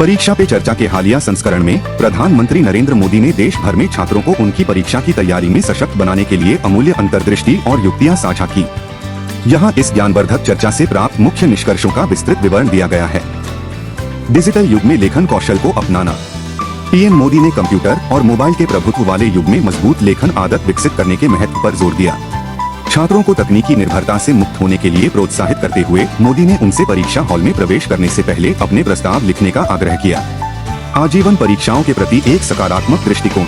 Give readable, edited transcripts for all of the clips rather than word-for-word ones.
परीक्षा पे चर्चा के हालिया संस्करण में प्रधानमंत्री नरेंद्र मोदी ने देश भर में छात्रों को उनकी परीक्षा की तैयारी में सशक्त बनाने के लिए अमूल्य अंतर्दृष्टि और युक्तियां साझा की। यहाँ इस ज्ञानवर्धक चर्चा से प्राप्त मुख्य निष्कर्षों का विस्तृत विवरण दिया गया है। डिजिटल युग में लेखन कौशल को अपनाना। पीएम मोदी ने कंप्यूटर और मोबाइल के प्रभुत्व वाले युग में मजबूत लेखन आदत विकसित करने के महत्व पर जोर दिया। छात्रों को तकनीकी निर्भरता से मुक्त होने के लिए प्रोत्साहित करते हुए मोदी ने उनसे परीक्षा हॉल में प्रवेश करने से पहले अपने प्रस्ताव लिखने का आग्रह किया। आजीवन परीक्षाओं के प्रति एक सकारात्मक दृष्टिकोण।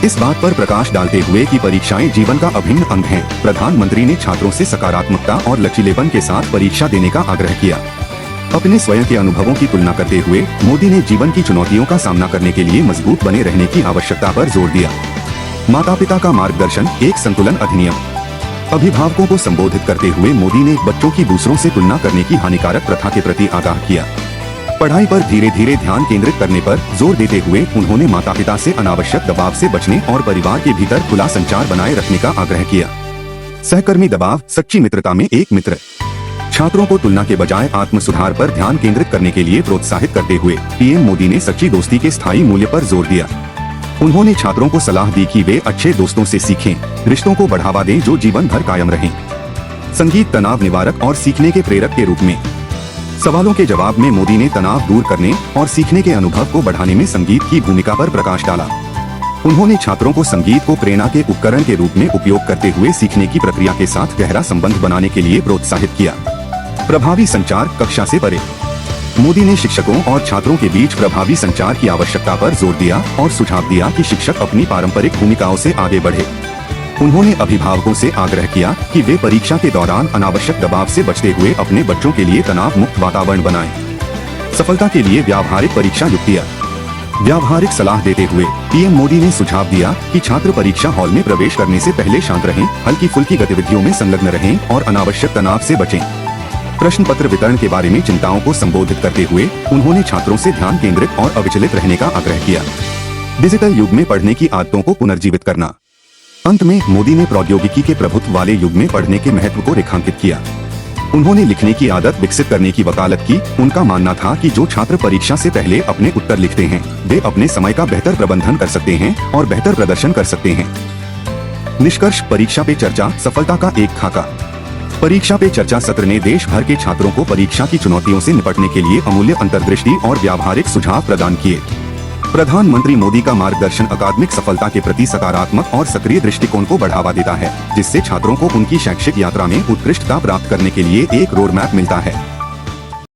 इस बात पर प्रकाश डालते हुए कि परीक्षाएं जीवन का अभिन्न अंग हैं, प्रधानमंत्री ने छात्रों से सकारात्मकता और लचीलेपन के साथ परीक्षा देने का आग्रह किया। अपने स्वयं के अनुभवों की तुलना करते हुए मोदी ने जीवन की चुनौतियों का सामना करने के लिए मजबूत बने रहने की आवश्यकता पर जोर दिया। माता पिता का मार्गदर्शन, एक संतुलन अधिनियम। अभिभावकों को संबोधित करते हुए मोदी ने बच्चों की दूसरों से तुलना करने की हानिकारक प्रथा के प्रति आगाह किया। पढ़ाई पर धीरे धीरे ध्यान केंद्रित करने पर जोर देते हुए उन्होंने माता पिता से अनावश्यक दबाव से बचने और परिवार के भीतर खुला संचार बनाए रखने का आग्रह किया। सहकर्मी दबाव, सच्ची मित्रता में एक मित्र। छात्रों को तुलना के बजाय आत्म सुधार पर ध्यान केंद्रित करने के लिए प्रोत्साहित करते हुए पीएम मोदी ने सच्ची दोस्ती के स्थायी मूल्य पर जोर दिया। उन्होंने छात्रों को सलाह दी कि वे अच्छे दोस्तों से सीखें, रिश्तों को बढ़ावा दें जो जीवन भर कायम रहें। संगीत तनाव निवारक और सीखने के प्रेरक के रूप में। सवालों के जवाब में मोदी ने तनाव दूर करने और सीखने के अनुभव को बढ़ाने में संगीत की भूमिका पर प्रकाश डाला। उन्होंने छात्रों को संगीत को प्रेरणा के उपकरण के रूप में उपयोग करते हुए सीखने की प्रक्रिया के साथ गहरा संबंध बनाने के लिए प्रोत्साहित किया। प्रभावी संचार, कक्षा से परे। मोदी ने शिक्षकों और छात्रों के बीच प्रभावी संचार की आवश्यकता पर जोर दिया और सुझाव दिया कि शिक्षक अपनी पारंपरिक भूमिकाओं से आगे बढ़े। उन्होंने अभिभावकों से आग्रह किया कि वे परीक्षा के दौरान अनावश्यक दबाव से बचते हुए अपने बच्चों के लिए तनाव मुक्त वातावरण बनाएं। सफलता के लिए व्यावहारिक परीक्षा युक्तियाँ। व्यावहारिक सलाह देते हुए पीएम मोदी ने सुझाव दिया कि छात्र परीक्षा हॉल में प्रवेश करने से पहले शांत रहें, हल्की फुल्की गतिविधियों में संलग्न रहें और अनावश्यक तनाव से बचें। प्रश्न पत्र वितरण के बारे में चिंताओं को संबोधित करते हुए उन्होंने छात्रों से ध्यान केंद्रित और अविचलित रहने का आग्रह किया। डिजिटल युग में पढ़ने की आदतों को पुनर्जीवित करना। अंत में मोदी ने प्रौद्योगिकी के प्रभुत्व वाले युग में पढ़ने के महत्व को रेखांकित किया। उन्होंने लिखने की आदत विकसित करने की वकालत की। उनका मानना था कि जो छात्र परीक्षा से पहले अपने उत्तर लिखते हैं वे अपने समय का बेहतर प्रबंधन कर सकते हैं और बेहतर प्रदर्शन कर सकते हैं। निष्कर्ष, परीक्षा पे चर्चा, सफलता का एक खाका। परीक्षा पे चर्चा सत्र ने देश भर के छात्रों को परीक्षा की चुनौतियों से निपटने के लिए अमूल्य अंतर्दृष्टि और व्यावहारिक सुझाव प्रदान किए। प्रधानमंत्री मोदी का मार्गदर्शन अकादमिक सफलता के प्रति सकारात्मक और सक्रिय दृष्टिकोण को बढ़ावा देता है, जिससे छात्रों को उनकी शैक्षिक यात्रा में उत्कृष्टता प्राप्त करने के लिए एक रोड मैप मिलता है।